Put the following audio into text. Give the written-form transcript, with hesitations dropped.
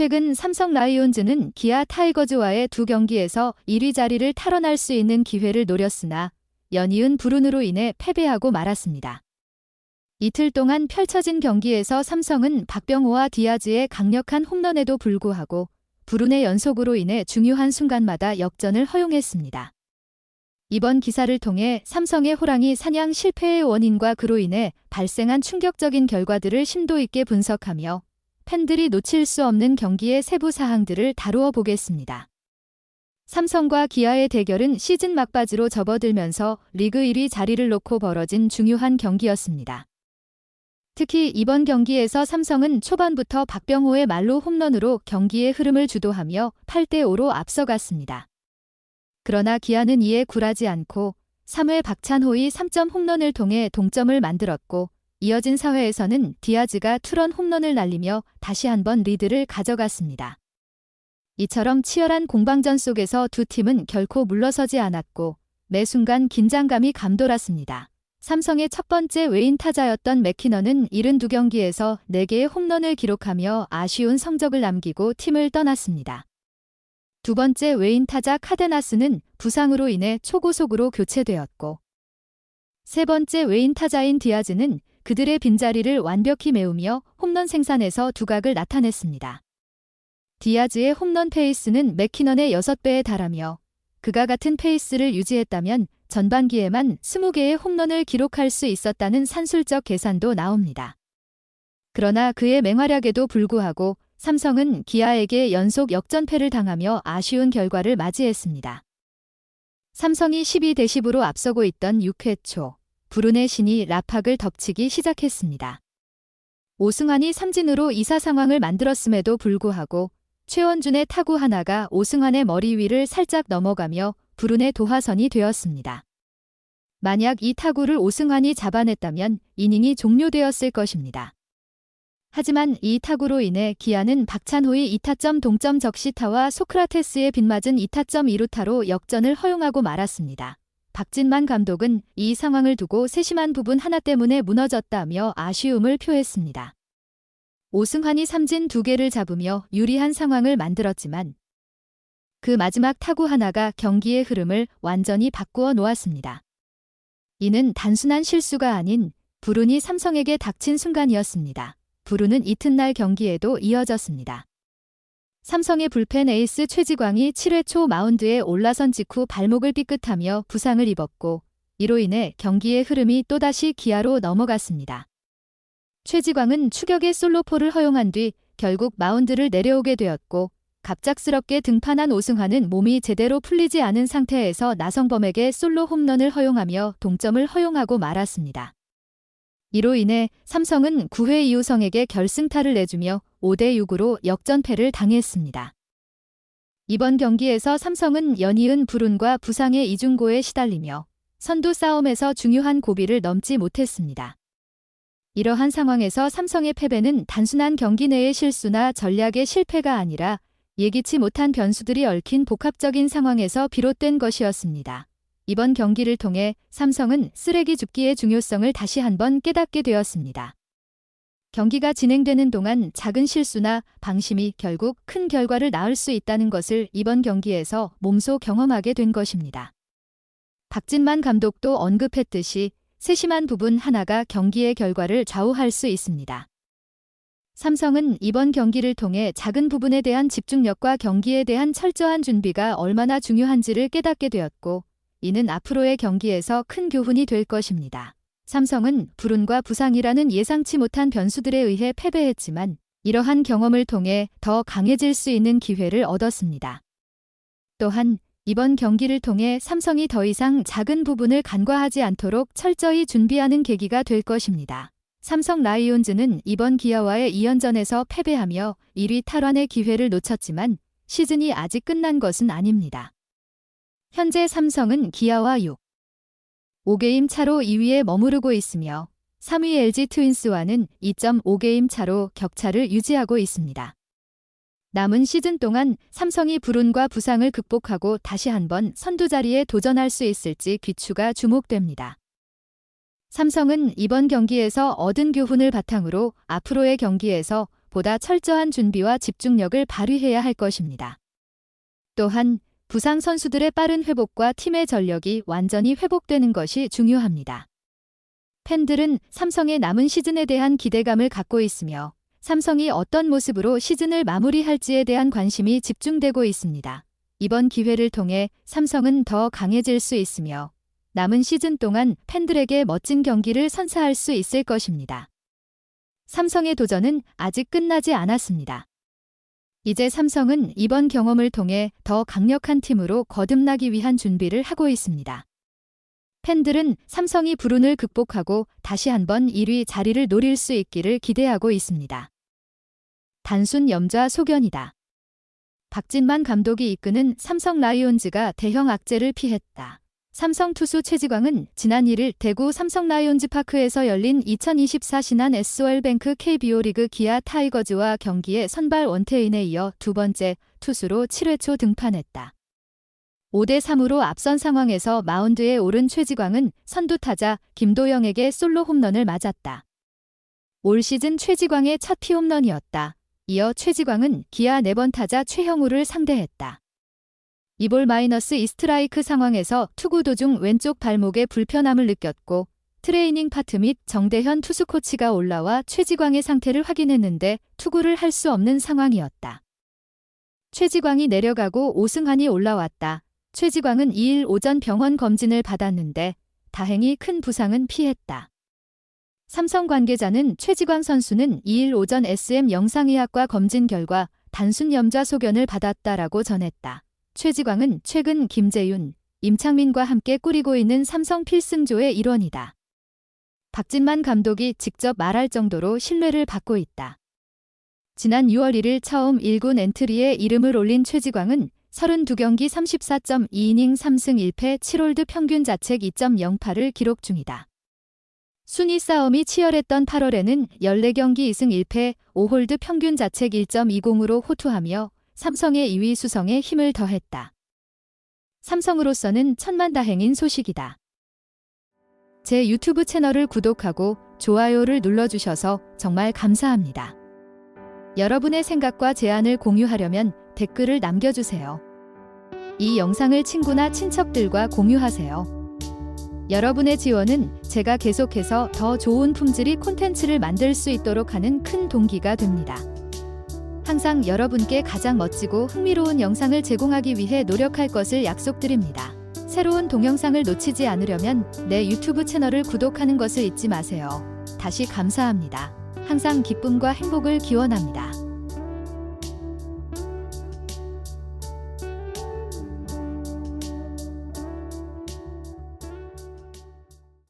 최근 삼성 라이온즈는 기아 타이거즈와의 두 경기에서 1위 자리를 탈환할 수 있는 기회를 노렸으나 연이은 불운으로 인해 패배하고 말았습니다. 이틀 동안 펼쳐진 경기에서 삼성은 박병호와 디아즈의 강력한 홈런에도 불구하고 불운의 연속으로 인해 중요한 순간마다 역전을 허용했습니다. 이번 기사를 통해 삼성의 호랑이 사냥 실패의 원인과 그로 인해 발생한 충격적인 결과들을 심도 있게 분석하며 팬들이 놓칠 수 없는 경기의 세부 사항들을 다루어 보겠습니다. 삼성과 기아의 대결은 시즌 막바지로 접어들면서 리그 1위 자리를 놓고 벌어진 중요한 경기였습니다. 특히 이번 경기에서 삼성은 초반부터 박병호의 말로 홈런으로 경기의 흐름을 주도하며 8대5로 앞서갔습니다. 그러나 기아는 이에 굴하지 않고 3회 박찬호의 3점 홈런을 통해 동점을 만들었고 이어진 4회에서는 디아즈가 투런 홈런을 날리며 다시 한번 리드를 가져갔습니다. 이처럼 치열한 공방전 속에서 두 팀은 결코 물러서지 않았고 매 순간 긴장감이 감돌았습니다. 삼성의 첫 번째 외인 타자였던 맥키넌은 72경기에서 4개의 홈런을 기록하며 아쉬운 성적을 남기고 팀을 떠났습니다. 두 번째 외인 타자 카데나스는 부상으로 인해 초고속으로 교체되었고 세 번째 외인 타자인 디아즈는 그들의 빈자리를 완벽히 메우며 홈런 생산에서 두각을 나타냈습니다. 디아즈의 홈런 페이스는 맥키넌의 6배에 달하며 그가 같은 페이스를 유지했다면 전반기에만 20개의 홈런을 기록할 수 있었다는 산술적 계산도 나옵니다. 그러나 그의 맹활약에도 불구하고 삼성은 기아에게 연속 역전패를 당하며 아쉬운 결과를 맞이했습니다. 삼성이 12대10으로 앞서고 있던 6회 초 불운의 신이 라팍을 덮치기 시작했습니다. 오승환이 삼진으로 2사 상황을 만들었음에도 불구하고 최원준의 타구 하나가 오승환의 머리 위를 살짝 넘어가며 불운의 도화선이 되었습니다. 만약 이 타구를 오승환이 잡아냈다면 이닝이 종료되었을 것입니다. 하지만 이 타구로 인해 기아는 박찬호의 2타점 동점 적시타와 소크라테스의 빗맞은 2타점 2루타로 역전을 허용하고 말았습니다. 박진만 감독은 이 상황을 두고 세심한 부분 하나 때문에 무너졌다며 아쉬움을 표했습니다. 오승환이 삼진 2개를 잡으며 유리한 상황을 만들었지만 그 마지막 타구 하나가 경기의 흐름을 완전히 바꾸어 놓았습니다. 이는 단순한 실수가 아닌 불운이 삼성에게 닥친 순간이었습니다. 불운은 이튿날 경기에도 이어졌습니다. 삼성의 불펜 에이스 최지광이 7회 초 마운드에 올라선 직후 발목을 삐끗하며 부상을 입었고 이로 인해 경기의 흐름이 또다시 기아로 넘어갔습니다. 최지광은 추격의 솔로포를 허용한 뒤 결국 마운드를 내려오게 되었고 갑작스럽게 등판한 오승환은 몸이 제대로 풀리지 않은 상태에서 나성범에게 솔로 홈런을 허용하며 동점을 허용하고 말았습니다. 이로 인해 삼성은 9회 이우성에게 결승타를 내주며 5대6으로 역전패를 당했습니다. 이번 경기에서 삼성은 연이은 불운과 부상의 이중고에 시달리며 선두 싸움에서 중요한 고비를 넘지 못했습니다. 이러한 상황에서 삼성의 패배는 단순한 경기 내의 실수나 전략의 실패가 아니라 예기치 못한 변수들이 얽힌 복합적인 상황에서 비롯된 것이었습니다. 이번 경기를 통해 삼성은 쓰레기 줍기의 중요성을 다시 한번 깨닫게 되었습니다. 경기가 진행되는 동안 작은 실수나 방심이 결국 큰 결과를 낳을 수 있다는 것을 이번 경기에서 몸소 경험하게 된 것입니다. 박진만 감독도 언급했듯이 세심한 부분 하나가 경기의 결과를 좌우할 수 있습니다. 삼성은 이번 경기를 통해 작은 부분에 대한 집중력과 경기에 대한 철저한 준비가 얼마나 중요한지를 깨닫게 되었고 이는 앞으로의 경기에서 큰 교훈이 될 것입니다. 삼성은 불운과 부상이라는 예상치 못한 변수들에 의해 패배했지만 이러한 경험을 통해 더 강해질 수 있는 기회를 얻었습니다. 또한 이번 경기를 통해 삼성이 더 이상 작은 부분을 간과하지 않도록 철저히 준비하는 계기가 될 것입니다. 삼성 라이온즈는 이번 기아와의 2연전에서 패배하며 1위 탈환의 기회를 놓쳤지만 시즌이 아직 끝난 것은 아닙니다. 현재 삼성은 기아와 5게임 차로 2위에 머무르고 있으며 3위 LG 트윈스와는 2.5게임 차로 격차를 유지하고 있습니다. 남은 시즌 동안 삼성이 불운과 부상을 극복하고 다시 한번 선두 자리에 도전할 수 있을지 귀추가 주목됩니다. 삼성은 이번 경기에서 얻은 교훈을 바탕으로 앞으로의 경기에서 보다 철저한 준비와 집중력을 발휘해야 할 것입니다. 또한 부상 선수들의 빠른 회복과 팀의 전력이 완전히 회복되는 것이 중요합니다. 팬들은 삼성의 남은 시즌에 대한 기대감을 갖고 있으며 삼성이 어떤 모습으로 시즌을 마무리할지에 대한 관심이 집중되고 있습니다. 이번 기회를 통해 삼성은 더 강해질 수 있으며 남은 시즌 동안 팬들에게 멋진 경기를 선사할 수 있을 것입니다. 삼성의 도전은 아직 끝나지 않았습니다. 이제 삼성은 이번 경험을 통해 더 강력한 팀으로 거듭나기 위한 준비를 하고 있습니다. 팬들은 삼성이 불운을 극복하고 다시 한번 1위 자리를 노릴 수 있기를 기대하고 있습니다. 단순 염좌 소견이다. 박진만 감독이 이끄는 삼성 라이온즈가 대형 악재를 피했다. 삼성 투수 최지광은 지난 1일 대구 삼성 라이온즈 파크에서 열린 2024 신한 SOL뱅크 KBO 리그 기아 타이거즈와 경기에 선발 원태인에 이어 두 번째 투수로 7회 초 등판했다. 5대3으로 앞선 상황에서 마운드에 오른 최지광은 선두타자 김도영에게 솔로 홈런을 맞았다. 올 시즌 최지광의 첫 피홈런이었다. 이어 최지광은 기아 4번 타자 최형우를 상대했다. 2볼 -2 스트라이크 상황에서 투구 도중 왼쪽 발목에 불편함을 느꼈고 트레이닝 파트 및 정대현 투수 코치가 올라와 최지광의 상태를 확인했는데 투구를 할 수 없는 상황이었다. 최지광이 내려가고 오승환이 올라왔다. 최지광은 2일 오전 병원 검진을 받았는데 다행히 큰 부상은 피했다. 삼성 관계자는 최지광 선수는 2일 오전 SM 영상의학과 검진 결과 단순 염좌 소견을 받았다라고 전했다. 최지광은 최근 김재윤, 임창민과 함께 꾸리고 있는 삼성 필승조의 일원이다. 박진만 감독이 직접 말할 정도로 신뢰를 받고 있다. 지난 6월 1일 처음 1군 엔트리에 이름을 올린 최지광은 32경기 34.2이닝 3승 1패 7홀드 평균 자책 2.08을 기록 중이다. 순위 싸움이 치열했던 8월에는 14경기 2승 1패 5홀드 평균 자책 1.20으로 호투하며 삼성의 2위 수성에 힘을 더했다. 삼성으로서는 천만다행인 소식이다. 제 유튜브 채널을 구독하고 좋아요를 눌러주셔서 정말 감사합니다. 여러분의 생각과 제안을 공유하려면 댓글을 남겨주세요. 이 영상을 친구나 친척들과 공유하세요. 여러분의 지원은 제가 계속해서 더 좋은 품질의 콘텐츠를 만들 수 있도록 하는 큰 동기가 됩니다. 항상 여러분께 가장 멋지고 흥미로운 영상을 제공하기 위해 노력할 것을 약속드립니다. 새로운 동영상을 놓치지 않으려면 내 유튜브 채널을 구독하는 것을 잊지 마세요. 다시 감사합니다. 항상 기쁨과 행복을 기원합니다.